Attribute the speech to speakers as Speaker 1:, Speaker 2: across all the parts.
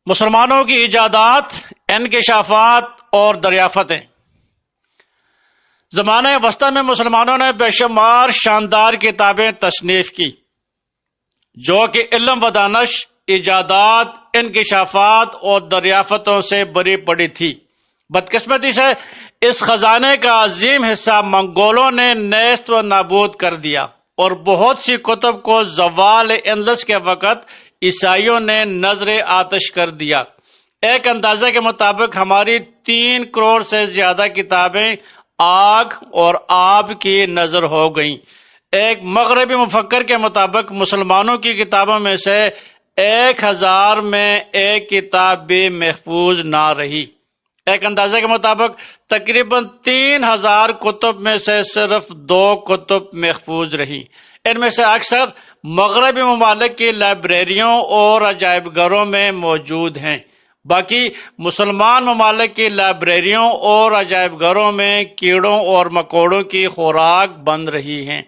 Speaker 1: مسلمانوں کی ایجادات، انکشافات اور دریافتیں۔ زمانہ وسطی میں مسلمانوں نے بے شمار شاندار کتابیں تصنیف کی جو کہ علم و دانش، ایجادات، انکشافات اور دریافتوں سے بری پڑی تھی۔ بدقسمتی سے اس خزانے کا عظیم حصہ منگولوں نے نیست و نابود کر دیا اور بہت سی کتب کو زوال اندلس کے وقت عیسائیوں نے نظر آتش کر دیا۔ ایک اندازے کے مطابق ہماری 3 کروڑ سے زیادہ کتابیں آگ اور آب کی نظر ہو گئیں۔ ایک مغربی مفکر کے مطابق مسلمانوں کی کتابوں میں سے 1000 میں ایک کتاب بھی محفوظ نہ رہی۔ ایک اندازے کے مطابق تقریباً 3000 کتب میں سے صرف 2 کتب محفوظ رہی۔ ان میں سے اکثر مغربی ممالک کی لائبریریوں اور عجائب گھروں میں موجود ہیں، باقی مسلمان ممالک کی لائبریریوں اور عجائب گھروں میں کیڑوں اور مکوڑوں کی خوراک بن رہی ہیں۔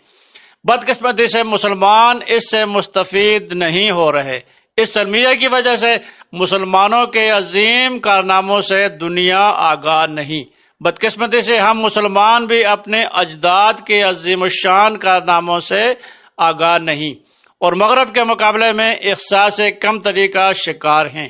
Speaker 1: بدقسمتی سے مسلمان اس سے مستفید نہیں ہو رہے۔ اس المیہ کی وجہ سے مسلمانوں کے عظیم کارناموں سے دنیا آگاہ نہیں۔ بدقسمتی سے ہم مسلمان بھی اپنے اجداد کے عظیم الشان کارناموں سے آگاہ نہیں اور مغرب کے مقابلے میں احساس سے کم تری کا شکار ہیں۔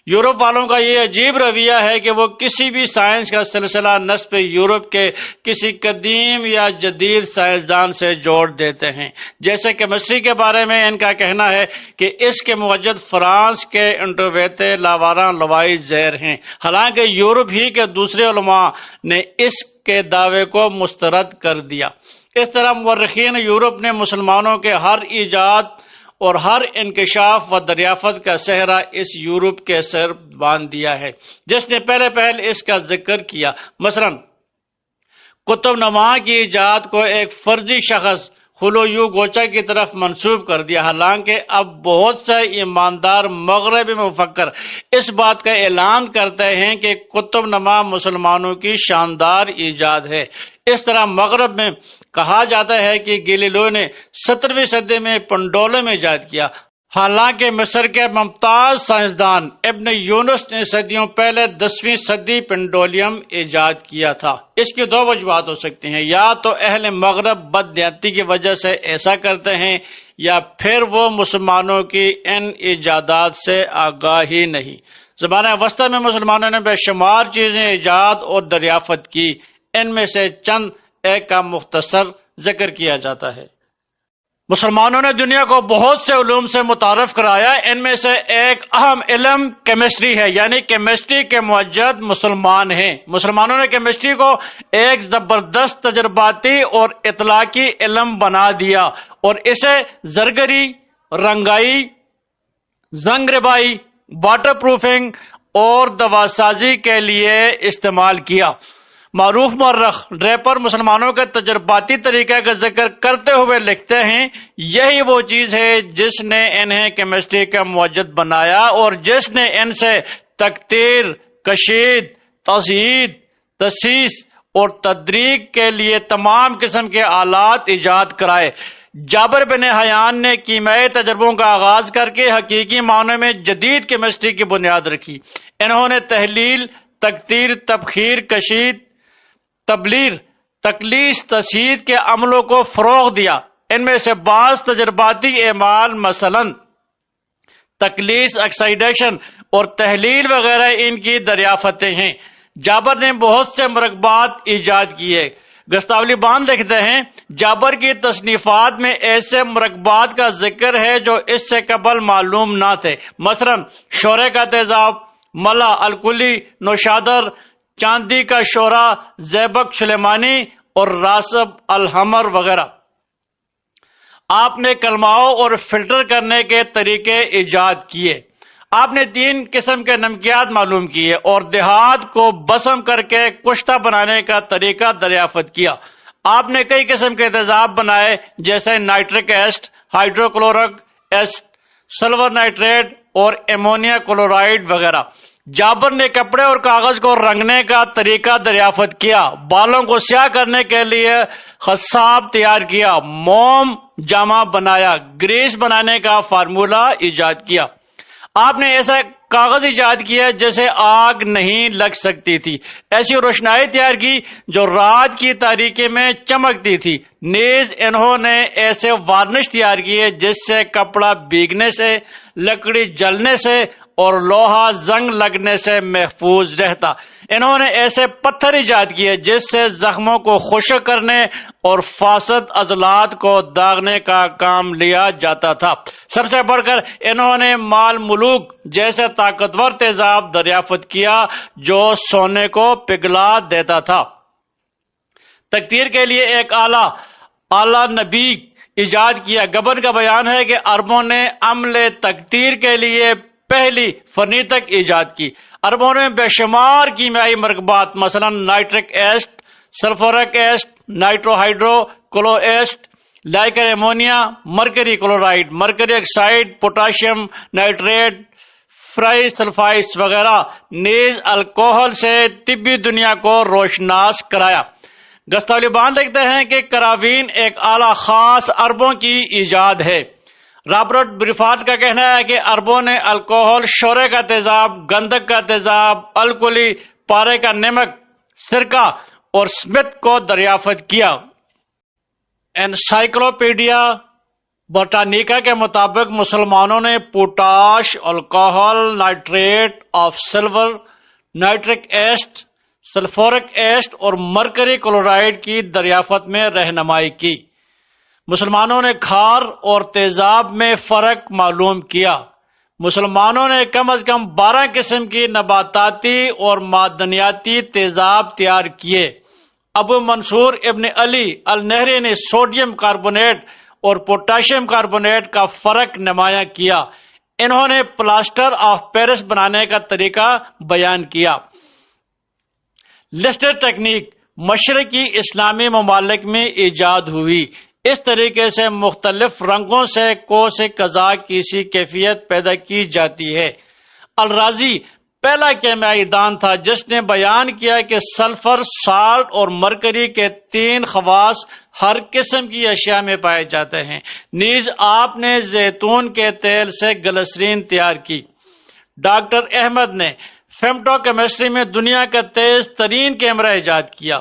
Speaker 1: یورپ والوں کا یہ عجیب رویہ ہے کہ وہ کسی بھی سائنس کا سلسلہ نسب یورپ کے کسی قدیم یا جدید سائنسدان سے جوڑ دیتے ہیں۔ جیسے کیمسٹری کے بارے میں ان کا کہنا ہے کہ اس کے موجد فرانس کے انٹرویتے لاواراں لوائی زیر ہیں، حالانکہ یورپ ہی کے دوسرے علماء نے اس کے دعوے کو مسترد کر دیا۔ اس طرح مورخین یورپ نے مسلمانوں کے ہر ایجاد اور ہر انکشاف و دریافت کا صحرا اس یورپ کے سر باندھ دیا ہے جس نے پہل اس کا ذکر کیا۔ مثلا قطب نما کی ایجاد کو ایک فرضی شخص خلویو گوچا کی طرف منسوب کر دیا، حالانکہ اب بہت سے ایماندار مغربی مفکر اس بات کا اعلان کرتے ہیں کہ قطب نما مسلمانوں کی شاندار ایجاد ہے۔ اس طرح مغرب میں کہا جاتا ہے کہ گیلیلیو نے 17ویں صدی میں پنڈولم ایجاد کیا، حالانکہ مصر کے ممتاز سائنسدان ابن یونس نے صدیوں پہلے 10ویں صدی پنڈولیم ایجاد کیا تھا۔ اس کی 2 وجوہات ہو سکتی ہیں، یا تو اہل مغرب بددیانتی کی وجہ سے ایسا کرتے ہیں یا پھر وہ مسلمانوں کی ان ایجادات سے آگاہ ہی نہیں۔ زمانہ وسطی میں مسلمانوں نے بے شمار چیزیں ایجاد اور دریافت کی، ان میں سے چند ایک کا مختصر ذکر کیا جاتا ہے۔ مسلمانوں نے دنیا کو بہت سے علوم سے متعارف کرایا، ان میں سے ایک اہم علم کیمسٹری ہے، یعنی کیمسٹری کے موجد مسلمان ہیں۔ مسلمانوں نے کیمسٹری کو ایک زبردست تجرباتی اور اطلاقی علم بنا دیا اور اسے زرگری، رنگائی، زنگ ربائی، واٹر پروفنگ اور دواسازی کے لیے استعمال کیا۔ معروف مورخ ڈریپر مسلمانوں کے تجرباتی طریقہ کا ذکر کرتے ہوئے لکھتے ہیں، یہی وہ چیز ہے جس نے انہیں کیمسٹری کا موجد بنایا اور جس نے ان سے تقطیر، کشید، تزہید، تسیس اور تدریگ کے لیے تمام قسم کے آلات ایجاد کرائے۔ جابر بن حیان نے کیمیائی تجربوں کا آغاز کر کے حقیقی معنوں میں جدید کیمسٹری کی بنیاد رکھی۔ انہوں نے تحلیل، تقطیر، تبخیر، کشید، تبلیر، تقلیص، تسہید کے عملوں کو فروغ دیا۔ ان میں سے بعض تجرباتی اعمال مثلا تقلیص، آکسیڈیشن اور تحلیل وغیرہ ان کی دریافتیں ہیں۔ جابر نے بہت سے مرکبات ایجاد کیے۔ گستاولی بان لکھتے ہیں، جابر کی تصنیفات میں ایسے مرکبات کا ذکر ہے جو اس سے قبل معلوم نہ تھے، مثلا شورے کا تیزاب، ملا، الکلی، نوشادر، چاندی کا شورا، زیبک سلیمانی اور راسب الحمر وغیرہ۔ آپ نے کلماؤں اور فلٹر کرنے کے طریقے ایجاد کیے۔ آپ نے 3 قسم کے نمکیات معلوم کیے اور دھات کو بسم کر کے کشتہ بنانے کا طریقہ دریافت کیا۔ آپ نے کئی قسم کے تیزاب بنائے جیسے nitric acid, hydrochloric acid, silver nitrate اور ایمونیا کلورائڈ وغیرہ۔ جابر نے کپڑے اور کاغذ کو رنگنے کا طریقہ دریافت کیا، بالوں کو سیاہ کرنے کے لیے خصاب تیار کیا، موم جامہ بنایا، گریس بنانے کا فارمولہ ایجاد کیا۔ آپ نے ایسے کاغذ ایجاد کیا جسے آگ نہیں لگ سکتی تھی، ایسی روشنائی تیار کی جو رات کی تاریکی میں چمکتی تھی۔ نیز انہوں نے ایسے وارنش تیار کیے جس سے کپڑا بھیگنے سے، لکڑی جلنے سے اور لوہا زنگ لگنے سے محفوظ رہتا۔ انہوں نے ایسے پتھر ایجاد کیے جس سے زخموں کو خشک کرنے اور فاسد عضلات کو داغنے کا کام لیا جاتا تھا۔ سب سے بڑھ کر انہوں نے مال ملوک جیسے طاقتور تیزاب دریافت کیا جو سونے کو پگھلا دیتا تھا۔ تقدیر کے لیے ایک آلہ نبی ایجاد کیا۔ گبن کا بیان ہے کہ عربوں نے عمل تقدیر کے لیے پہلی فرنیتک ایجاد کی۔ عربوں نے بے شمار کیمیائی مرکبات مثلا nitric acid, sulphuric acid, nitrohydrochloric acid, liquor ammonia, mercury chloride, mercury oxide, potassium nitrate, فرائی سلفائڈز وغیرہ نیز الکوہل سے طبی دنیا کو روشناس کرایا۔ گستاولی لکھتے ہیں کہ کراوین ایک آلہ خاص عربوں کی ایجاد ہے۔ رابرٹ بریفارڈ کا کہنا ہے کہ عربوں نے الکوہل، شورے کا تیزاب، گندک کا تیزاب، الکلی، پارے کا نمک، سرکہ اور سمت کو دریافت کیا۔ انسائکلوپیڈیا برٹانیکا کے مطابق مسلمانوں نے potash, alcohol, nitrate of silver, nitric acid, sulphuric acid اور مرکری کلورائڈ کی دریافت میں رہنمائی کی۔ مسلمانوں نے کھار اور تیزاب میں فرق معلوم کیا۔ مسلمانوں نے کم از کم 12 قسم کی نباتاتی اور معدنیاتی تیزاب تیار کیے۔ ابو منصور ابن علی النہری نے سوڈیم کاربونیٹ اور پوٹاشیم کاربونیٹ کا فرق نمایاں کیا۔ انہوں نے پلاسٹر آف پیرس بنانے کا طریقہ بیان کیا۔ لسٹر ٹیکنیک مشرقی اسلامی ممالک میں ایجاد ہوئی۔ اس طریقے سے مختلف رنگوں سے کوس قزح کی سی کیفیت پیدا کی جاتی ہے۔ الرازی پہلا کیمیائی دان تھا جس نے بیان کیا کہ سلفر، سالٹ اور مرکری کے 3 خواص ہر قسم کی اشیاء میں پائے جاتے ہیں۔ نیز آپ نے زیتون کے تیل سے گلسرین تیار کی۔ ڈاکٹر احمد نے فیمٹو کیمسٹری میں دنیا کا تیز ترین کیمرہ ایجاد کیا۔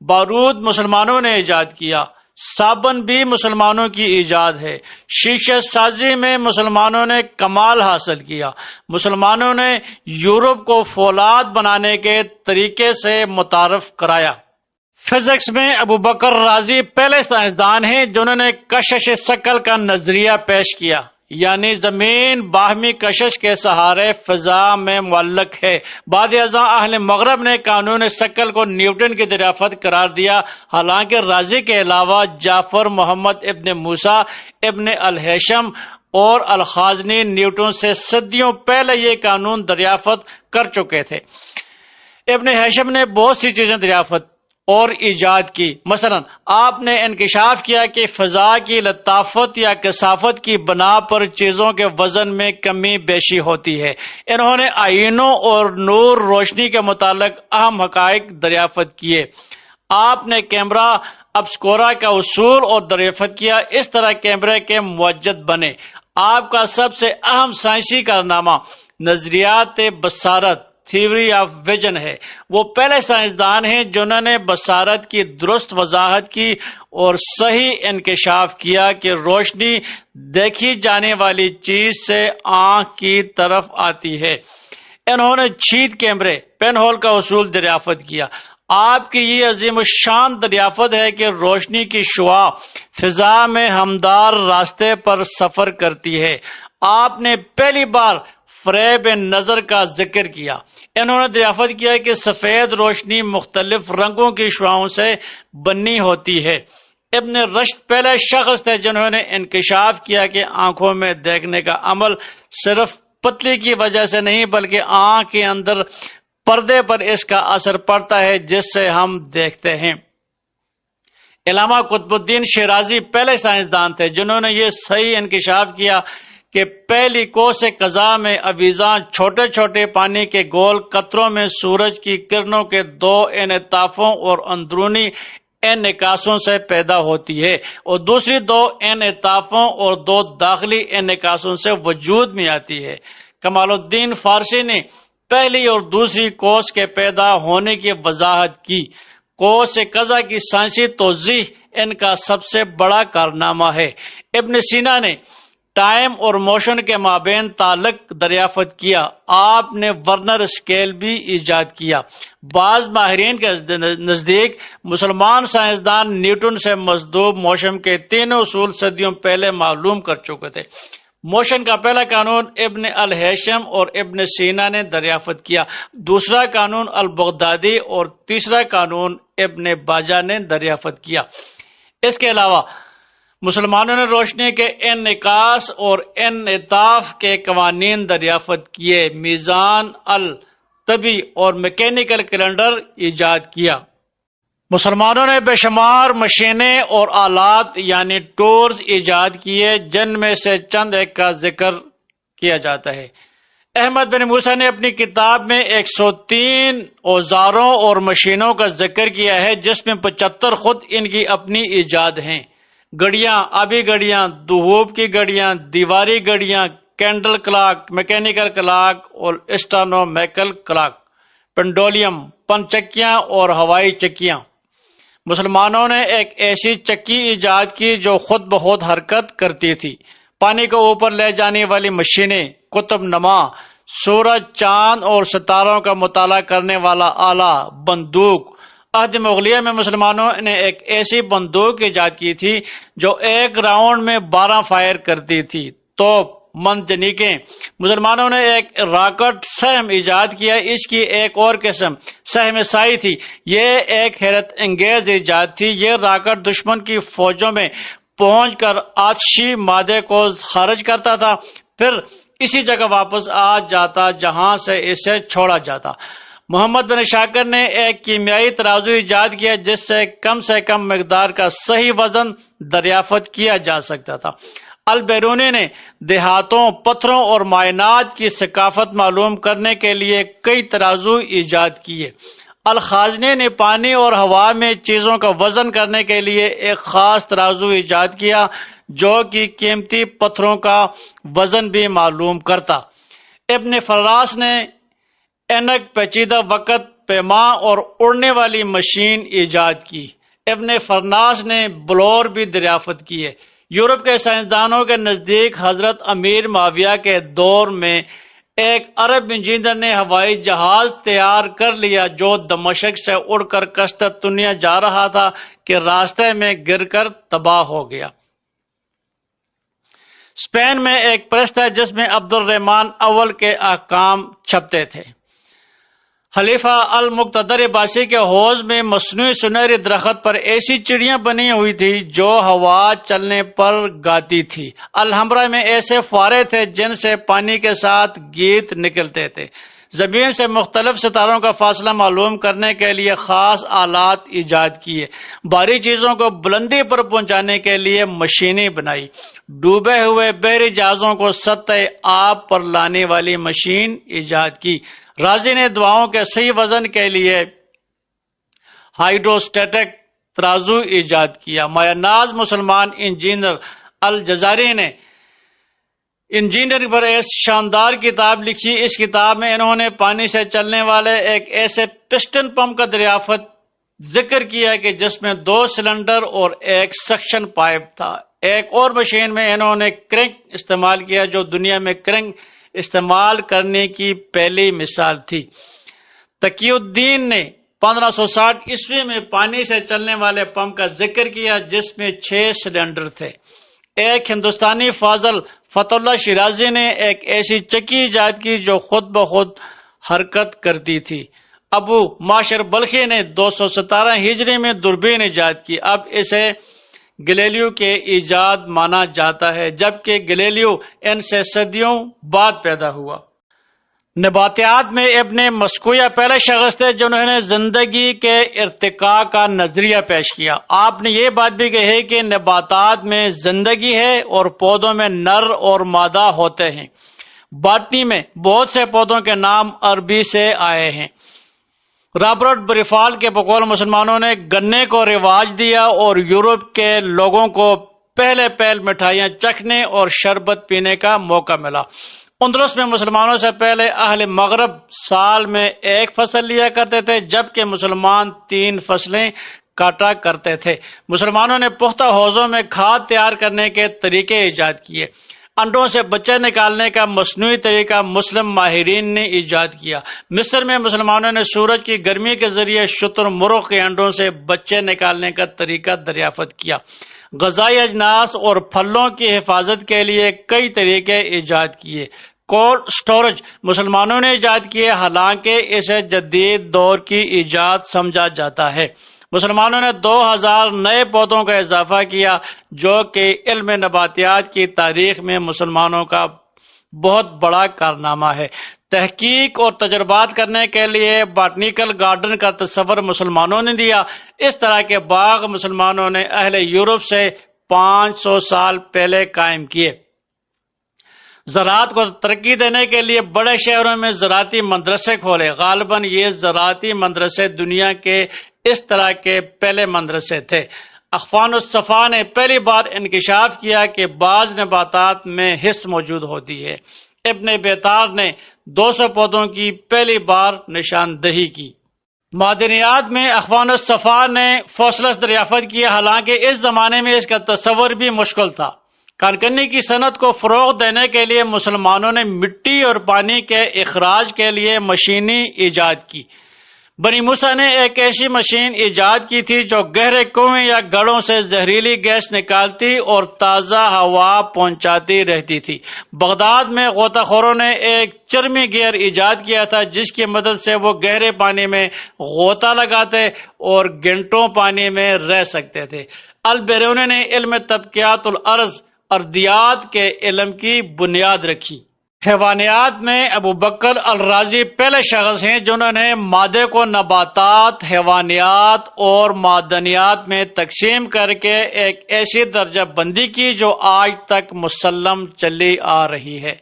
Speaker 1: بارود مسلمانوں نے ایجاد کیا۔ صابن بھی مسلمانوں کی ایجاد ہے۔ شیشہ سازی میں مسلمانوں نے کمال حاصل کیا۔ مسلمانوں نے یورپ کو فولاد بنانے کے طریقے سے متعارف کرایا۔ فزکس میں ابو بکر رازی پہلے سائنسدان ہیں جنہوں نے کشش ثقل کا نظریہ پیش کیا، یعنی زمین باہمی کشش کے سہارے فضا میں معلق ہے۔ بعد ازاں اہل مغرب نے قانون ثقل کو نیوٹن کی دریافت قرار دیا، حالانکہ رازی کے علاوہ جعفر محمد ابن موسیٰ ابن الہیثم اور الخازنی نیوٹن سے صدیوں پہلے یہ قانون دریافت کر چکے تھے۔ ابن ہیثم نے بہت سی چیزیں دریافت اور ایجاد کی۔ مثلا آپ نے انکشاف کیا کہ فضا کی لطافت یا کثافت کی بنا پر چیزوں کے وزن میں کمی بیشی ہوتی ہے۔ انہوں نے آئینوں اور نور روشنی کے متعلق اہم حقائق دریافت کیے۔ آپ نے کیمرہ ابسکورا کا اصول اور دریافت کیا، اس طرح کیمرے کے موجد بنے۔ آپ کا سب سے اہم سائنسی کارنامہ نظریات بصارت، تھیوری آف ویژن ہے۔ وہ پہلے سائنسدان ہیں جنہوں نے بصارت کی درست وضاحت کی اور صحیح انکشاف کیا کہ روشنی دیکھی جانے والی چیز سے آنکھ کی طرف آتی ہے۔ انہوں نے چھید کیمرے، پین ہول کا اصول دریافت کیا۔ آپ کی یہ عظیم الشان دریافت ہے کہ روشنی کی شعاع فضا میں ہمدار راستے پر سفر کرتی ہے۔ آپ نے پہلی بار فریب نظر کا ذکر کیا۔ انہوں نے دریافت کیا کہ سفید روشنی مختلف رنگوں کی شعاعوں سے بنی ہوتی ہے۔ ابن رشد پہلے شخص تھے جنہوں نے انکشاف کیا کہ آنکھوں میں دیکھنے کا عمل صرف پتلی کی وجہ سے نہیں بلکہ آنکھ کے اندر پردے پر اس کا اثر پڑتا ہے جس سے ہم دیکھتے ہیں۔ علامہ قطب الدین شیرازی پہلے سائنسدان تھے جنہوں نے یہ صحیح انکشاف کیا کہ پہلی کوس قزح میں اویزاں چھوٹے چھوٹے پانی کے گول قطروں میں سورج کی کرنوں کے 2 انعطافوں اور اندرونی انعکاسوں سے پیدا ہوتی ہے اور دوسری 2 انعطافوں اور 2 داخلی انعکاسوں سے وجود میں آتی ہے۔ کمال الدین فارسی نے پہلی اور دوسری قوس کے پیدا ہونے کی وضاحت کی۔ قوس قزح کی سائنسی توضیح ان کا سب سے بڑا کارنامہ ہے۔ ابن سینا نے ٹائم اور موشن کے مابین تعلق دریافت کیا۔ آپ نے ورنر اسکیل بھی ایجاد کیا۔ بعض ماہرین کے نزدیک مسلمان سائنسدان نیوٹن سے مصدوب موشن کے تینوں اصول صدیوں پہلے معلوم کر چکے تھے۔ موشن کا پہلا قانون ابن الہیثم اور ابن سینا نے دریافت کیا، دوسرا قانون البغدادی اور تیسرا قانون ابن باجہ نے دریافت کیا۔ اس کے علاوہ مسلمانوں نے روشنی کے انعکاس اور انعطاف کے قوانین دریافت کیے، میزان الطبی اور میکینیکل کیلنڈر ایجاد کیا۔ مسلمانوں نے بے شمار مشینیں اور آلات یعنی ٹولز ایجاد کیے، جن میں سے چند ایک کا ذکر کیا جاتا ہے۔ احمد بن موسیٰ نے اپنی کتاب میں 103 اوزاروں اور مشینوں کا ذکر کیا ہے، جس میں 75 خود ان کی اپنی ایجاد ہیں۔ گھڑیاں، آبی گھڑیاں، دھوپ کی گھڑیاں، دیواری گھڑیاں، کینڈل کلاک، میکینیکل کلاک اور اسٹرونومیکل کلاک، پینڈولیم، پن چکیاں اور ہوائی چکیاں۔ مسلمانوں نے ایک ایسی چکی ایجاد کی جو خود بخود حرکت کرتی تھی۔ پانی کو اوپر لے جانے والی مشینیں، قطب نما، سورج، چاند اور ستاروں کا مطالعہ کرنے والا آلہ، بندوق۔ عہد مغلیہ میں مسلمانوں نے ایک ایسی بندوق ایجاد کی تھی جو ایک راؤنڈ میں 12 فائر کرتی تھی۔ توپ، منجنیقیں۔ مسلمانوں نے ایک راکٹ سہم ایجاد کیا، اس کی ایک اور قسم سہم سائی تھی۔ یہ ایک حیرت انگیز ایجاد تھی۔ یہ راکٹ دشمن کی فوجوں میں پہنچ کر آتشی مادے کو خارج کرتا تھا، پھر اسی جگہ واپس آ جاتا جہاں سے اسے چھوڑا جاتا۔ محمد بن شاکر نے ایک کیمیائی ترازو ایجاد کیا جس سے کم مقدار کا صحیح وزن دریافت کیا جا سکتا تھا۔ البیرونی نے دیہاتوں، پتھروں اور معائنات کی ثقافت معلوم کرنے کے لیے کئی ترازو ایجاد کیے۔ الخازنی نے پانی اور ہوا میں چیزوں کا وزن کرنے کے لیے ایک خاص ترازو ایجاد کیا جو کہ قیمتی پتھروں کا وزن بھی معلوم کرتا۔ ابن فراس نے اینک، پیچیدہ وقت پیما اور اڑنے والی مشین ایجاد کی۔ ابن فرناس نے بلور بھی دریافت کیے۔ یورپ کے سائنسدانوں کے نزدیک حضرت امیر معاویہ کے دور میں ایک عرب انجینئر نے ہوائی جہاز تیار کر لیا جو دمشق سے اڑ کر قسطنطنیہ جا رہا تھا کہ راستے میں گر کر تباہ ہو گیا۔ اسپین میں ایک پریس ہے جس میں عبد الرحمن اول کے احکام چھپتے تھے۔ خلیفہ المقتدر عباسی کے حوض میں مصنوعی سنہری درخت پر ایسی چڑیاں بنی ہوئی تھی جو ہوا چلنے پر گاتی تھی۔ الحمرا میں ایسے فوارے تھے جن سے پانی کے ساتھ گیت نکلتے تھے۔ زمین سے مختلف ستاروں کا فاصلہ معلوم کرنے کے لیے خاص آلات ایجاد کیے۔ بھاری چیزوں کو بلندی پر پہنچانے کے لیے مشینیں بنائی۔ ڈوبے ہوئے بحری جہازوں کو سطح آب پر لانے والی مشین ایجاد کی۔ رازی نے دواؤں کے صحیح وزن کے لیے ہائیڈروسٹیٹک ترازو ایجاد کیا۔ مایہ ناز مسلمان انجینئر الجزائری نے انجینئرنگ پر ایک شاندار کتاب لکھی۔ اس کتاب میں انہوں نے پانی سے چلنے والے ایک ایسے پسٹن پمپ کا دریافت ذکر کیا کہ جس میں 2 سلنڈر اور ایک سکشن پائپ تھا۔ ایک اور مشین میں انہوں نے کرنک استعمال کیا جو دنیا میں کرنک استعمال کرنے کی پہلی مثال تھی۔ تقی الدین نے 1560 عیسوی میں پانی سے چلنے والے پمپ کا ذکر کیا جس میں 6 سلنڈر تھے۔ ایک ہندوستانی فاضل فتح اللہ شیرازی نے ایک ایسی چکی ایجاد کی جو خود بخود حرکت کرتی تھی۔ ابو معاشر بلخی نے 217 ہجری میں دوربین ایجاد کی۔ اب اسے گلیلیو کے ایجاد مانا جاتا ہے جبکہ گلیلیو ان سے صدیوں بعد پیدا ہوا۔ نباتیات میں ابن مسکویہ پہلے شخص تھے جنہوں نے زندگی کے ارتقاء کا نظریہ پیش کیا۔ آپ نے یہ بات بھی کہی کہ نباتات میں زندگی ہے اور پودوں میں نر اور مادہ ہوتے ہیں۔ باٹنی میں بہت سے پودوں کے نام عربی سے آئے ہیں۔ رابرٹ بریفال کے بقول مسلمانوں نے گنے کو رواج دیا اور یورپ کے لوگوں کو پہلے مٹھائیاں چکھنے اور شربت پینے کا موقع ملا۔ اندلس میں مسلمانوں سے پہلے اہل مغرب سال میں ایک فصل لیا کرتے تھے، جبکہ مسلمان 3 فصلیں کاٹا کرتے تھے۔ مسلمانوں نے پختہ حوضوں میں کھاد تیار کرنے کے طریقے ایجاد کیے۔ انڈوں سے بچے نکالنے کا مصنوعی طریقہ مسلم ماہرین نے ایجاد کیا۔ مصر میں مسلمانوں نے سورج کی گرمی کے ذریعے شتر مرغ کے انڈوں سے بچے نکالنے کا طریقہ دریافت کیا۔ غذائی اجناس اور پھلوں کی حفاظت کے لیے کئی طریقے ایجاد کیے۔ کولڈ سٹوریج مسلمانوں نے ایجاد کیے، حالانکہ اسے جدید دور کی ایجاد سمجھا جاتا ہے۔ مسلمانوں نے 2000 نئے پودوں کا اضافہ کیا، جو کہ علم نباتیات کی تاریخ میں مسلمانوں کا بہت بڑا کارنامہ ہے۔ تحقیق اور تجربات کرنے کے لیے باٹنیکل گارڈن کا تصور مسلمانوں نے دیا۔ اس طرح کے باغ مسلمانوں نے اہل یورپ سے 500 سال پہلے قائم کیے۔ زراعت کو ترقی دینے کے لیے بڑے شہروں میں زراعتی مدرسے کھولے۔ غالباً یہ زراعتی مدرسے دنیا کے اس طرح کے پہلے مدرسے تھے۔ اخوان الصفا نے پہلی بار انکشاف کیا کہ بعض نباتات میں حس موجود ہوتی ہے۔ ابن بیتار نے 200 پودوں کی پہلی بار نشاندہی کی۔ معدنیات میں اخوان الصفا نے فوسلس دریافت کیا، حالانکہ اس زمانے میں اس کا تصور بھی مشکل تھا۔ کانکنی کی صنعت کو فروغ دینے کے لیے مسلمانوں نے مٹی اور پانی کے اخراج کے لیے مشینیں ایجاد کی۔ بنی موسیٰ نے ایک ایسی مشین ایجاد کی تھی جو گہرے کنویں یا گڑھوں سے زہریلی گیس نکالتی اور تازہ ہوا پہنچاتی رہتی تھی۔ بغداد میں غوطہ خوروں نے ایک چرمی گیئر ایجاد کیا تھا، جس کی مدد سے وہ گہرے پانی میں غوطہ لگاتے اور گھنٹوں پانی میں رہ سکتے تھے۔ البیرونی نے علم طبقیات الارض ارضیات کے علم کی بنیاد رکھی۔ حیوانیات میں ابو بکر الرازی پہلے شخص ہیں جنہوں نے مادے کو نباتات، حیوانیات اور معدنیات میں تقسیم کر کے ایک ایسی درجہ بندی کی جو آج تک مسلم چلی آ رہی ہے۔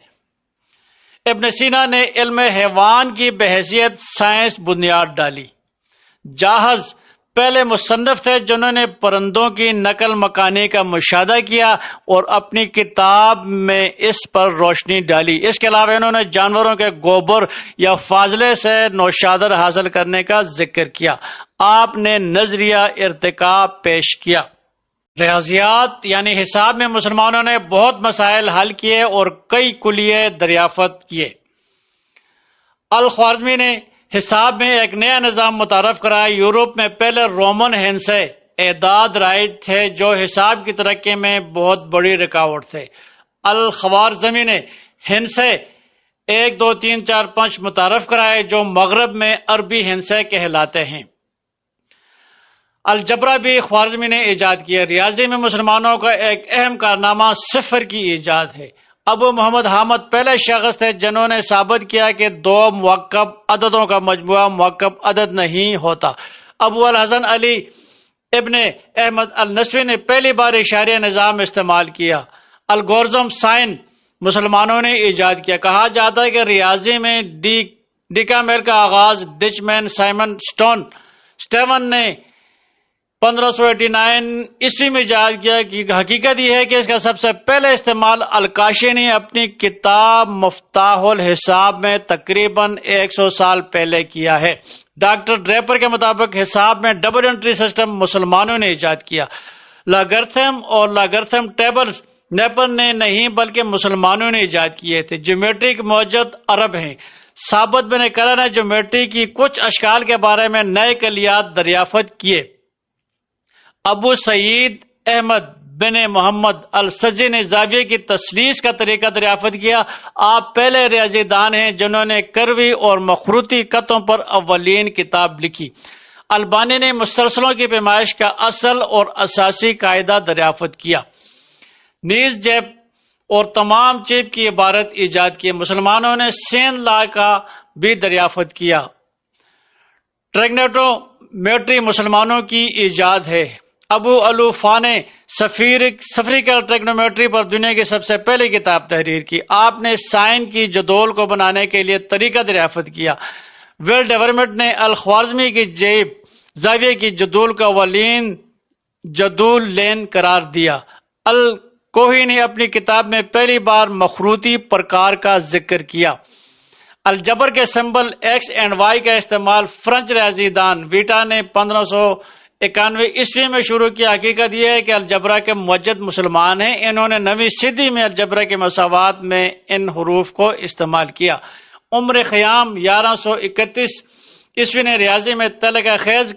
Speaker 1: ابن سینا نے علم حیوان کی بحیثیت سائنس بنیاد ڈالی۔ جاہز پہلے مصنف تھے جنہوں نے پرندوں کی نقل مکانی کا مشاہدہ کیا اور اپنی کتاب میں اس پر روشنی ڈالی۔ اس کے علاوہ انہوں نے جانوروں کے گوبر یا فاضلے سے نوشادر حاصل کرنے کا ذکر کیا۔ آپ نے نظریہ ارتقاء پیش کیا۔ ریاضیات یعنی حساب میں مسلمانوں نے بہت مسائل حل کیے اور کئی کلیے دریافت کیے۔ الخوارزمی نے حساب میں ایک نیا نظام متعارف کرایا۔ یورپ میں پہلے رومن ہندسے اعداد رائج تھے جو حساب کی ترقی میں بہت بڑی رکاوٹ تھے۔ الخوارزمی نے ہندسے 1 2 3 4 5 متعارف کرائے جو مغرب میں عربی ہندسے کہلاتے ہیں۔ الجبرا بھی خوارزمی نے ایجاد کیا۔ ریاضی میں مسلمانوں کا ایک اہم کارنامہ صفر کی ایجاد ہے۔ ابو محمد حامد پہلے شخص تھے جنہوں نے ثابت کیا کہ 2 مرکب عددوں کا مجموعہ مرکب عدد نہیں ہوتا۔ ابو الحسن علی ابن احمد النسوی نے پہلی بار اشاریہ نظام استعمال کیا۔ الگورزم سائن مسلمانوں نے ایجاد کیا۔ کہا جاتا ہے کہ ریاضی میں ڈیکا میل کا آغاز ڈچمین سائمن سٹیون نے 1589 عیسوی میں ایجاد کیا۔ کہ حقیقت یہ ہے کہ اس کا سب سے پہلے استعمال الکاشی نے اپنی کتاب مفتاح الحساب میں تقریباً 100 سال پہلے کیا ہے۔ ڈاکٹر ڈریپر کے مطابق حساب میں ڈبل انٹری سسٹم مسلمانوں نے ایجاد کیا۔ لاگرتھم اور لاگرتھم ٹیبلز نیپر نے نہیں بلکہ مسلمانوں نے ایجاد کیے تھے۔ جیومیٹری کے موجد عرب ہیں۔ ثابت بن قرہ نے جیومیٹری کی کچھ اشکال کے بارے میں نئے کلیات دریافت کیے۔ ابو سعید احمد بن محمد السجی نے زاویے کی تثلیث کا طریقہ دریافت کیا۔ آپ پہلے ریاضی دان ہیں جنہوں نے کروی اور مخروطی خطوں پر اولین کتاب لکھی۔ البانی نے مسلسلوں کی پیمائش کا اصل اور اساسی قاعدہ دریافت کیا۔ نیز جیب اور تمام چیپ کی عبارت ایجاد کی۔ مسلمانوں نے سین لا کا بھی دریافت کیا۔ ٹریگنومیٹری مسلمانوں کی ایجاد ہے۔ ابو الوفا نے سفریکل ٹریگنومیٹری پر دنیا کی سب سے پہلی کتاب تحریر کی۔ آپ نے سائن کی جدول کو بنانے کے لیے طریقہ دریافت کیا۔ ویل ڈیولپمنٹ نے الخوارزمی کی جیب زاویے کی جدول کا اولین جدول لین قرار دیا۔ کوہی نے اپنی کتاب میں پہلی بار مخروطی پرکار کا ذکر کیا۔ الجبر کے سمبل ایکس اینڈ وائی کا استعمال فرانچ ریاضی دان ویٹا نے 1591 میں شروع کیا۔ حقیقت یہ ہے کہ الجبرا کے موجد مسلمان ہیں، انہوں نے نویں صدی میں الجبرا کے مساوات میں ان حروف کو استعمال کیا۔ عمر خیام 1131 نے ریاضی میں طلقہ خیز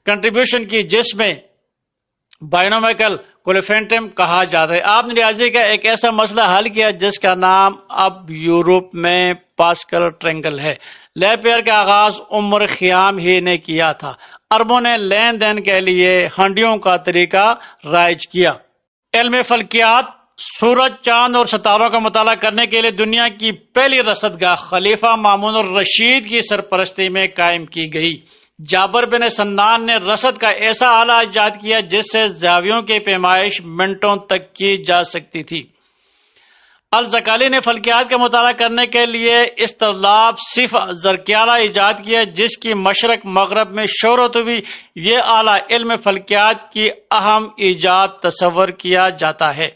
Speaker 1: کنٹریبیوشن کی، جس میں بائنومیکل کولیفینٹم کہا جاتا ہے۔ آپ نے ریاضی کا ایک ایسا مسئلہ حل کیا جس کا نام اب یورپ میں پاسکل ٹرینگل ہے۔ لیپیر کا آغاز عمر خیام ہی نے کیا تھا۔ عربوں نے لین دین کے لیے ہنڈیوں کا طریقہ رائج کیا۔ علم فلکیات سورج، چاند اور ستاروں کا مطالعہ کرنے کے لیے دنیا کی پہلی رصدگاہ خلیفہ مامون الرشید کی سرپرستی میں قائم کی گئی۔ جابر بن سنان نے رصد کا ایسا آلہ ایجاد کیا جس سے زاویوں کی پیمائش منٹوں تک کی جا سکتی تھی۔ الزکالی نے فلکیات کا مطالعہ کرنے کے لیے استرلاب صفہ زرکیالہ ایجاد کیا جس کی مشرق مغرب میں شہرت ہوئی۔ یہ آلہ علم فلکیات کی اہم ایجاد تصور کیا جاتا ہے۔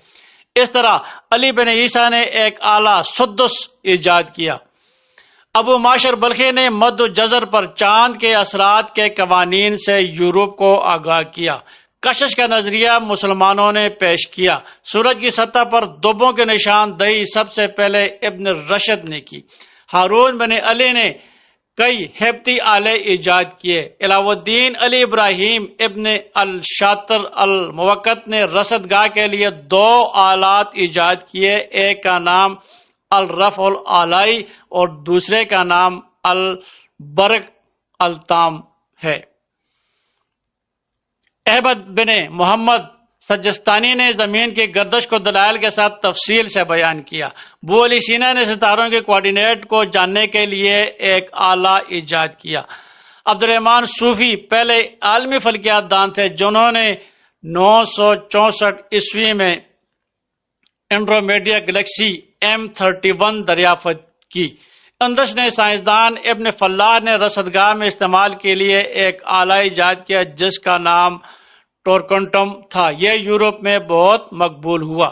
Speaker 1: اس طرح علی بن عیسیٰ نے ایک آلہ سدس ایجاد کیا۔ ابو معاشر بلخی نے مد و جزر پر چاند کے اثرات کے قوانین سے یورپ کو آگاہ کیا۔ کشش کا نظریہ مسلمانوں نے پیش کیا۔ سورج کی سطح پر دبوں کے نشان دہی سب سے پہلے ابن رشد نے کی۔ ہارون بن علی نے کئی ہیبتی آلے ایجاد کیے۔ علاؤ الدین علی ابراہیم ابن الشاطر الموقت نے رصدگاہ کے لیے 2 آلات ایجاد کیے، ایک کا نام الرفع العلائی اور دوسرے کا نام البرق التام ہے۔ احمد بن محمد سجستانی نے زمین کی گردش کو دلائل کے ساتھ تفصیل سے بیان کیا۔ ابو علی سینا نے ستاروں کے کوارڈینیٹ کو جاننے کے لیے ایک آلہ ایجاد کیا۔ عبد الرحمن صوفی پہلے عالمی فلکیات دان تھے جنہوں نے 964 میں اینڈرومیڈیا گلیکسی M31 دریافت کی۔ اندش نے سائنسدان ابن فلاح نے رصدگاہ میں استعمال کے لیے ایک آلہ ایجاد کیا جس کا نام ٹورکنٹم تھا۔ یہ یورپ میں بہت مقبول ہوا۔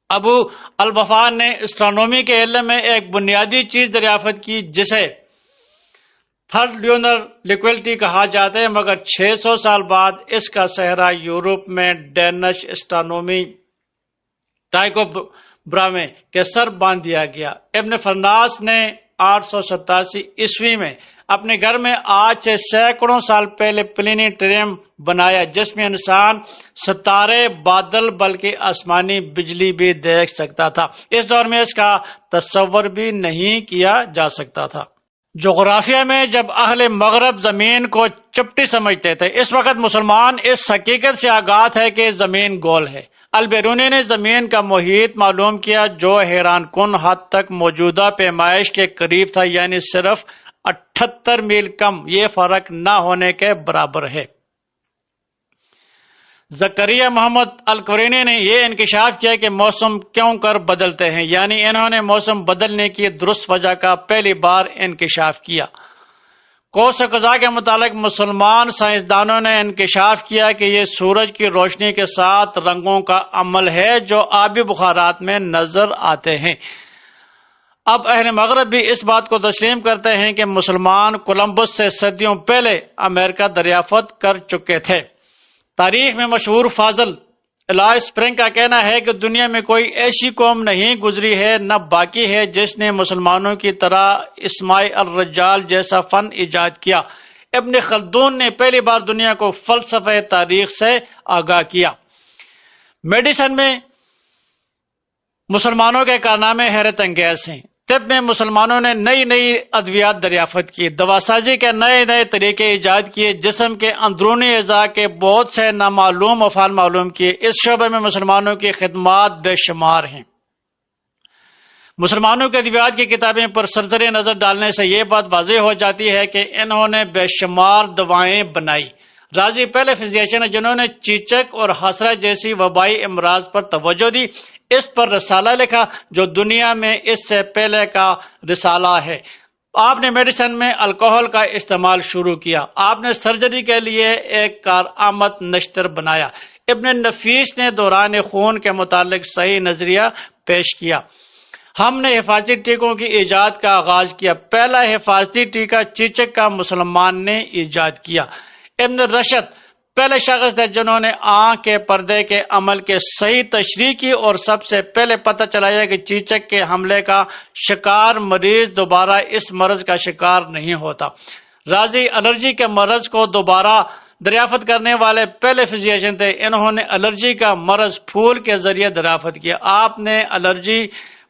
Speaker 1: ابو الوفا نے اسٹرانومی کے علم میں ایک بنیادی چیز دریافت کی جسے تھرڈ لونر لیکویلٹی کہا جاتا ہے، مگر 600 سال بعد اس کا صحرا یورپ میں ڈینش اسٹرانومی ٹائکو براہمے کے سر باندھ دیا گیا۔ ابن فرناس نے 887 میں اپنے گھر میں آج سے سینکڑوں سال پہلے پلینیٹریم بنایا جس میں انسان ستارے، بادل بلکہ آسمانی بجلی بھی دیکھ سکتا تھا۔ اس دور میں اس کا تصور بھی نہیں کیا جا سکتا تھا۔ جغرافیہ میں جب اہل مغرب زمین کو چپٹی سمجھتے تھے، اس وقت مسلمان اس حقیقت سے آگاہ ہے کہ زمین گول ہے۔ البیرونی نے زمین کا محیط معلوم کیا جو حیران کن حد تک موجودہ پیمائش کے قریب تھا، یعنی صرف 78 میل کم، یہ فرق نہ ہونے کے برابر ہے۔ زکریا محمد القرینی نے یہ انکشاف کیا کہ موسم کیوں کر بدلتے ہیں، یعنی انہوں نے موسم بدلنے کی درست وجہ کا پہلی بار انکشاف کیا۔ قوس قزح کے متعلق مسلمان سائنسدانوں نے انکشاف کیا کہ یہ سورج کی روشنی کے ساتھ رنگوں کا عمل ہے جو آبی بخارات میں نظر آتے ہیں۔ اب اہل مغرب بھی اس بات کو تسلیم کرتے ہیں کہ مسلمان کولمبس سے صدیوں پہلے امریکہ دریافت کر چکے تھے۔ تاریخ میں مشہور فاضل الائے اسپرنگ کا کہنا ہے کہ دنیا میں کوئی ایسی قوم نہیں گزری ہے نہ باقی ہے جس نے مسلمانوں کی طرح اسماء الرجال جیسا فن ایجاد کیا۔ ابن خلدون نے پہلی بار دنیا کو فلسفہ تاریخ سے آگاہ کیا۔ میڈیسن میں مسلمانوں کے کارنامے حیرت انگیز ہیں۔ طب میں مسلمانوں نے نئی نئی ادویات دریافت کی، دواسازی کے نئے نئے طریقے ایجاد کیے، جسم کے اندرونی اعضاء کے بہت سے نامعلوم افعال معلوم کیے۔ اس شعبے میں مسلمانوں کی خدمات بے شمار ہیں۔ مسلمانوں کے ادویات کی کتابیں پر سرسری نظر ڈالنے سے یہ بات واضح ہو جاتی ہے کہ انہوں نے بے شمار دوائیں بنائی۔ رازی پہلے فزیشین ہیں جنہوں نے چیچک اور حسرہ جیسی وبائی امراض پر توجہ دی، اس پر رسالہ لکھا جو دنیا میں اس سے پہلے کا رسالہ ہے۔ آپ نے میڈیسن میں الکوہل کا استعمال شروع کیا۔ آپ نے سرجری کے لیے ایک کارآمد نشتر بنایا۔ ابن نفیس نے دوران خون کے متعلق صحیح نظریہ پیش کیا۔ ہم نے حفاظتی ٹیکوں کی ایجاد کا آغاز کیا۔ پہلا حفاظتی ٹیکہ چیچک کا مسلمان نے ایجاد کیا۔ ابن رشد پہلے شخص تھے جنہوں نے آنکھ کے پردے کے عمل کے صحیح تشریح کی اور سب سے پہلے پتہ چلایا کہ چیچک کے حملے کا شکار مریض دوبارہ اس مرض کا شکار نہیں ہوتا۔ رازی الرجی کے مرض کو دوبارہ دریافت کرنے والے پہلے فزیشین تھے۔ انہوں نے الرجی کا مرض پھول کے ذریعے دریافت کیا۔ آپ نے الرجی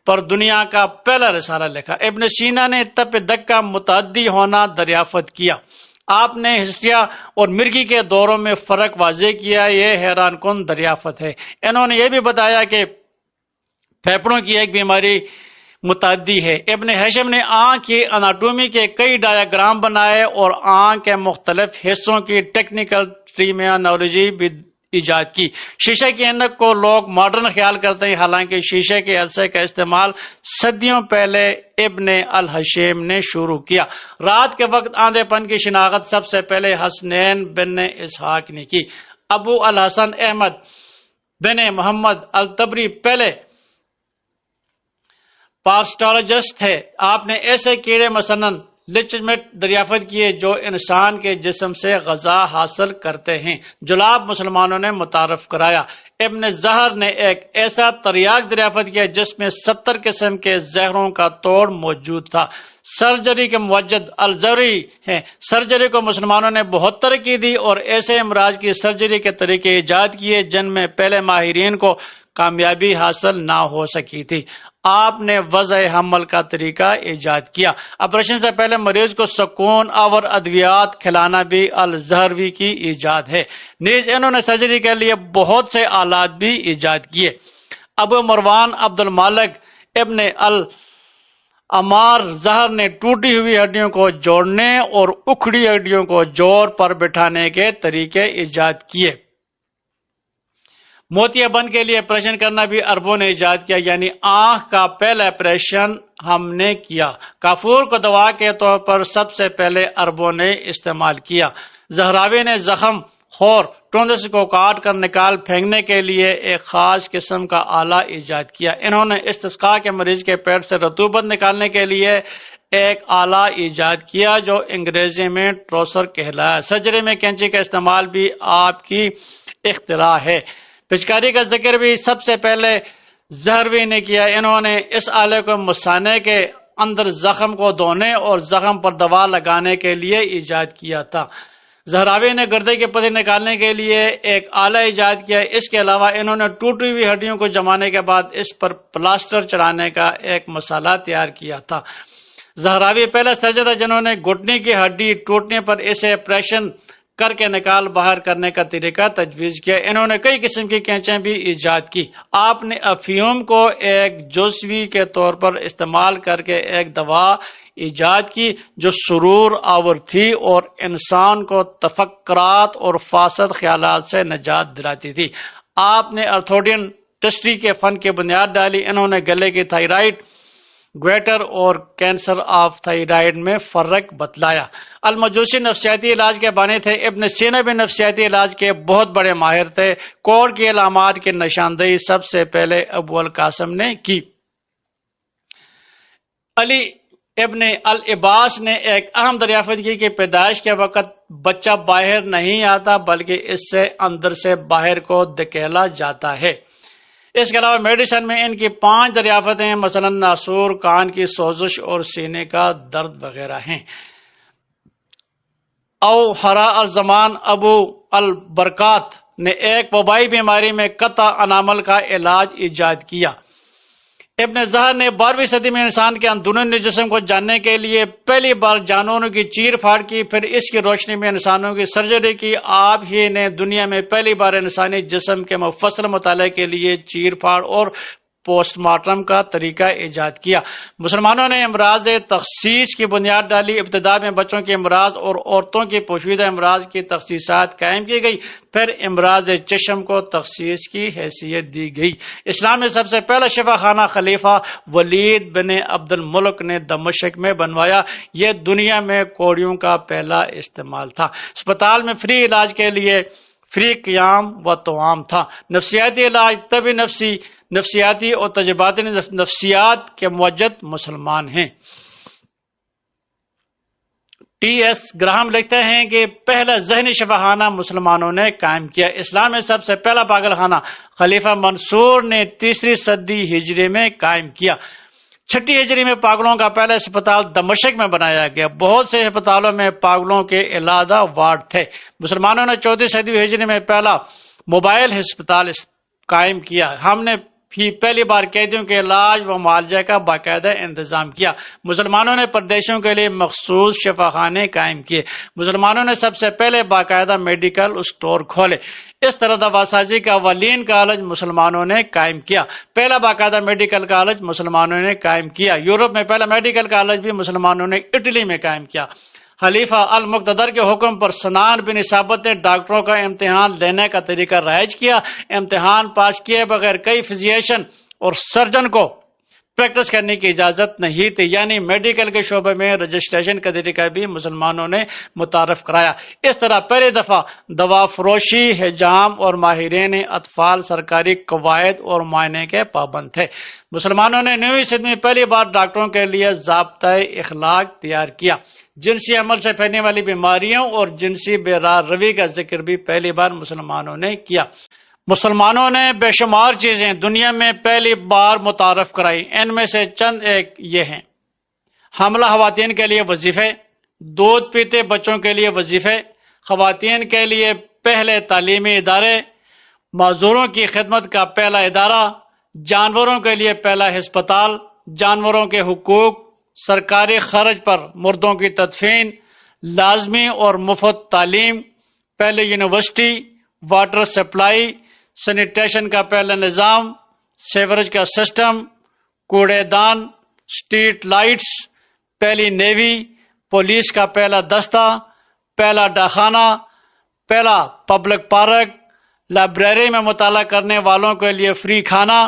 Speaker 1: پر دنیا کا پہلا رسالہ لکھا۔ ابن سینا نے تپ دق کا متعدی ہونا دریافت کیا۔ آپ نے ہسٹریا اور مرگی کے دوروں میں فرق واضح کیا۔ یہ حیران کن دریافت ہے۔ انہوں نے یہ بھی بتایا کہ پھیپھڑوں کی ایک بیماری متعدی ہے۔ ابن ہیشم نے آنکھ کی اناٹومی کے کئی ڈایاگرام بنائے اور آنکھ کے مختلف حصوں کی ٹیکنیکل ٹرمینالوجی بھی ایجاد کی۔ شیشے کی اینک کو لوگ ماڈرن خیال کرتے ہیں، حالانکہ شیشے کے عدسے کا استعمال صدیوں پہلے ابن الحشیم نے شروع کیا۔ رات کے وقت آندھے پن کی شناخت سب سے پہلے حسنین بن اسحاق نے کی۔ ابو الحسن احمد بن محمد الطبری پہلے پاسٹالوجسٹ تھے۔ آپ نے ایسے کیڑے مثلاً لچمٹ دریافت کیے جو انسان کے جسم سے غذا حاصل کرتے ہیں۔ جلاب مسلمانوں نے متعارف کرایا۔ ابن زہر نے ایک ایسا تریاک دریافت کیا جس میں 70 قسم کے زہروں کا توڑ موجود تھا۔ سرجری کے موجد الزری ہیں۔ سرجری کو مسلمانوں نے بہت ترقی دی اور ایسے امراض کی سرجری کے طریقے ایجاد کیے جن میں پہلے ماہرین کو کامیابی حاصل نہ ہو سکی تھی۔ آپ نے وضع حمل کا طریقہ ایجاد کیا۔ آپریشن سے پہلے مریض کو سکون آور ادویات کھلانا بھی الزہروی کی ایجاد ہے۔ نیز انہوں نے سرجری کے لیے بہت سے آلات بھی ایجاد کیے۔ ابو مروان عبد المالک ابن العمار زہر نے ٹوٹی ہوئی ہڈیوں کو جوڑنے اور اکھڑی ہڈیوں کو جوڑ پر بٹھانے کے طریقے ایجاد کیے۔ موتیا بند کے لیے آپریشن کرنا بھی عربوں نے ایجاد کیا، یعنی آنکھ کا پہلا آپریشن ہم نے کیا۔ کافور کو دوا کے طور پر سب سے پہلے عربوں نے استعمال کیا۔ زہراوی نے زخم خور ٹونسس کو کاٹ کر نکال پھینکنے کے لیے ایک خاص قسم کا آلہ ایجاد کیا۔ انہوں نے استسقاء کے مریض کے پیٹ سے رطوبت نکالنے کے لیے ایک آلہ ایجاد کیا جو انگریزی میں ٹروسر کہلایا۔ سرجری میں کینچی کا استعمال بھی آپ کی اختراع ہے۔ پچکاری کا ذکر بھی سب سے پہلے زہروی نے کیا۔ انہوں نے اس آلے کو مثانے کے اندر زخم کو دھونے اور زخم پر دوا لگانے کے لیے ایجاد کیا تھا۔ زہراوی نے گردے کے پتھر نکالنے کے لیے ایک آلہ ایجاد کیا۔ اس کے علاوہ انہوں نے ٹوٹی ہوئی ہڈیوں کو جمانے کے بعد اس پر پلاسٹر چڑھانے کا ایک مسالہ تیار کیا تھا۔ زہراوی پہلا سرجن تھا جنہوں نے گھٹنے کی ہڈی ٹوٹنے پر اسے آپریشن کر کے نکال باہر کرنے کا طریقہ تجویز کیا۔ انہوں نے کئی قسم کی کینچیں بھی ایجاد کی۔ آپ نے افیوم کو ایک جزوی کے طور پر استعمال کر کے ایک دوا ایجاد کی جو سرور آور تھی اور انسان کو تفکرات اور فاسد خیالات سے نجات دلاتی تھی۔ آپ نے ارتھوڈین ٹسٹری کے فن کی بنیاد ڈالی۔ انہوں نے گلے کی تھائرائڈ گویٹر اور کینسر آف تھائرائڈ میں فرق بتلایا۔ المجوسی نفسیاتی علاج کے بانی تھے۔ ابن سینا بھی نفسیاتی علاج کے بہت بڑے ماہر تھے۔ کوڑ کی علامات کی نشاندہی سب سے پہلے ابو القاسم نے کی۔ علی ابن العباس نے ایک اہم دریافت کی کہ پیدائش کے وقت بچہ باہر نہیں آتا بلکہ اس سے اندر سے باہر کو دھکیلا جاتا ہے۔ اس کے علاوہ میڈیسن میں ان کی 5 دریافتیں مثلا ناسور، کان کی سوزش اور سینے کا درد وغیرہ ہیں۔ اوہرا الزمان ابو البرکات نے ایک وبائی بیماری میں قطع انامل کا علاج ایجاد کیا۔ ابن زہر نے 12ویں صدی میں انسان کے اندرونی جسم کو جاننے کے لیے پہلی بار جانوروں کی چیر پھاڑ کی، پھر اس کی روشنی میں انسانوں کی سرجری کی۔ آپ ہی نے دنیا میں پہلی بار انسانی جسم کے مفصل مطالعے کے لیے چیر پھاڑ اور پوسٹ مارٹم کا طریقہ ایجاد کیا۔ مسلمانوں نے امراض تخصیص کی بنیاد ڈالی۔ ابتدا میں بچوں کے امراض اور عورتوں کی پوشیدہ امراض کی تخصیصات قائم کی گئی، پھر امراض چشم کو تخصیص کی حیثیت دی گئی۔ اسلام میں سب سے پہلا شفا خانہ خلیفہ ولید بن عبد الملک نے دمشق میں بنوایا۔ یہ دنیا میں کوڑیوں کا پہلا استعمال تھا۔ اسپتال میں فری علاج کے لیے فری قیام و توام تھا۔ نفسیاتی علاج طبی نفسیاتی اور تجرباتی نفسیات کے موجد مسلمان ہیں۔ ٹی ایس گراہم لکھتے ہیں کہ پہلا ذہنی شفاخانہ مسلمانوں نے قائم کیا۔ اسلام میں سب سے پہلا پاگل خانہ خلیفہ منصور نے 3 صدی ہجری میں قائم کیا۔ 6 ہجری میں پاگلوں کا پہلا اسپتال دمشق میں بنایا گیا۔ بہت سے اسپتالوں میں پاگلوں کے علیحدہ وارڈ تھے۔ مسلمانوں نے 14 صدی ہجری میں پہلا موبائل ہسپتال قائم کیا۔ ہم نے پہلی بار قیدیوں کے علاج و معالجہ کا باقاعدہ انتظام کیا۔ مسلمانوں نے پردیشیوں کے لیے مخصوص شفاخانے قائم کیے۔ مسلمانوں نے سب سے پہلے باقاعدہ میڈیکل اسٹور کھولے۔ اس طرح دواسازی کا اولین کالج مسلمانوں نے قائم کیا۔ پہلا باقاعدہ میڈیکل کالج مسلمانوں نے قائم کیا۔ یورپ میں پہلا میڈیکل کالج بھی مسلمانوں نے اٹلی میں قائم کیا۔ خلیفہ المقتدر کے حکم پر سنان بن ثابت نے ڈاکٹروں کا امتحان لینے کا طریقہ رائج کیا۔ امتحان پاس کیے بغیر کئی فزیشین اور سرجن کو پریکٹس کرنے کی اجازت نہیں تھی، یعنی میڈیکل کے شعبے میں رجسٹریشن کا طریقہ بھی مسلمانوں نے متعارف کرایا۔ اس طرح پہلی دفعہ دوا فروشی، حجام اور ماہرین اطفال سرکاری قواعد اور معائنے کے پابند تھے۔ مسلمانوں نے 9ویں صدی میں پہلی بار ڈاکٹروں کے لیے ضابطۂ اخلاق تیار کیا۔ جنسی عمل سے پھیلنے والی بیماریوں اور جنسی بے راہ روی کا ذکر بھی پہلی بار مسلمانوں نے کیا۔ مسلمانوں نے بے شمار چیزیں دنیا میں پہلی بار متعارف کرائی۔ ان میں سے چند ایک یہ ہیں: حاملہ خواتین کے لیے وظیفے، دودھ پیتے بچوں کے لیے وظیفے، خواتین کے لیے پہلے تعلیمی ادارے، معذوروں کی خدمت کا پہلا ادارہ، جانوروں کے لیے پہلا ہسپتال، جانوروں کے حقوق، سرکاری خرچ پر مردوں کی تدفین، لازمی اور مفت تعلیم، پہلے یونیورسٹی، واٹر سپلائی، سینیٹیشن کا پہلا نظام، سیوریج کا سسٹم، کوڑے دان، اسٹریٹ لائٹس، پہلی نیوی، پولیس کا پہلا دستہ، پہلا ڈاکخانہ، پہلا پبلک پارک، لائبریری میں مطالعہ کرنے والوں کے لیے فری کھانا،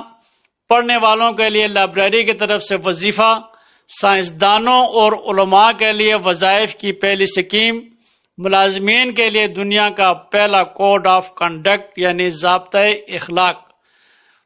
Speaker 1: پڑھنے والوں کے لیے لائبریری کی طرف سے وظیفہ، سائنسدانوں اور علماء کے لیے وظائف کی پہلی سکیم، ملازمین کے لیے دنیا کا پہلا کوڈ آف کنڈکٹ یعنی ضابطۂ اخلاق۔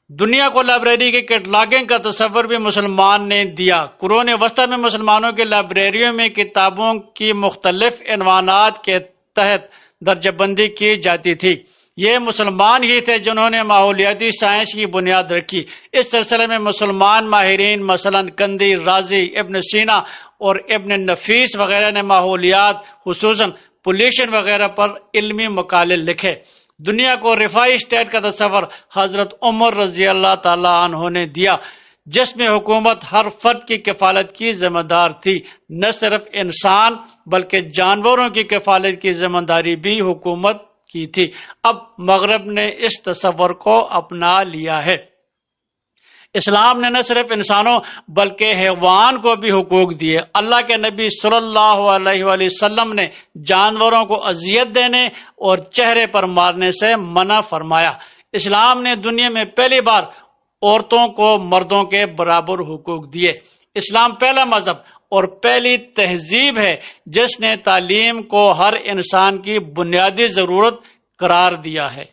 Speaker 1: دنیا کو لائبریری کی کیٹلاگنگ کا تصور بھی مسلمان نے دیا۔ قرون وسطی میں مسلمانوں کی لائبریریوں میں کتابوں کی مختلف عنوانات کے تحت درجہ بندی کی جاتی تھی۔ یہ مسلمان ہی تھے جنہوں نے ماحولیاتی سائنس کی بنیاد رکھی۔ اس سلسلے میں مسلمان ماہرین مثلاً کندی، رازی، ابن سینا اور ابن نفیس وغیرہ نے ماحولیات خصوصاً پولیوشن وغیرہ پر علمی مقالے لکھے۔ دنیا کو رفاہی اسٹیٹ کا تصور حضرت عمر رضی اللہ تعالی عنہ نے دیا، جس میں حکومت ہر فرد کی کفالت کی ذمہ دار تھی۔ نہ صرف انسان بلکہ جانوروں کی کفالت کی ذمہ داری بھی حکومت کی تھی۔ اب مغرب نے اس تصور کو اپنا لیا ہے۔ اسلام نے نہ صرف انسانوں بلکہ حیوان کو بھی حقوق دیے۔ اللہ کے نبی صلی اللہ علیہ وآلہ وسلم نے جانوروں کو اذیت دینے اور چہرے پر مارنے سے منع فرمایا۔ اسلام نے دنیا میں پہلی بار عورتوں کو مردوں کے برابر حقوق دیے۔ اسلام پہلا مذہب اور پہلی تہذیب ہے جس نے تعلیم کو ہر انسان کی بنیادی ضرورت قرار دیا ہے۔